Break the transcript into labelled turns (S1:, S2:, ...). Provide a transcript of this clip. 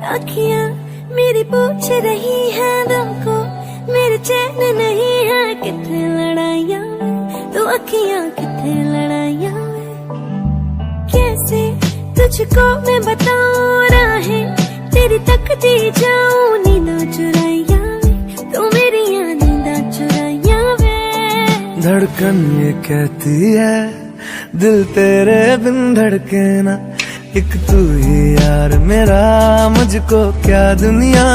S1: अखियां मेरी पूछ रही है दिल को, मेरे चैन नहीं है कितने लड़ाइयां तो अखियां कितने लड़ाइयां। कैसे तुझको मैं बताऊं राहें तेरी तकती जाऊं नींदा चुराइया तो मेरी नींदा चुराइया वे।
S2: धड़कन ये कहती है दिल तेरे बिन धड़के ना, एक तू ही यार मेरा, मुझको क्या दुनिया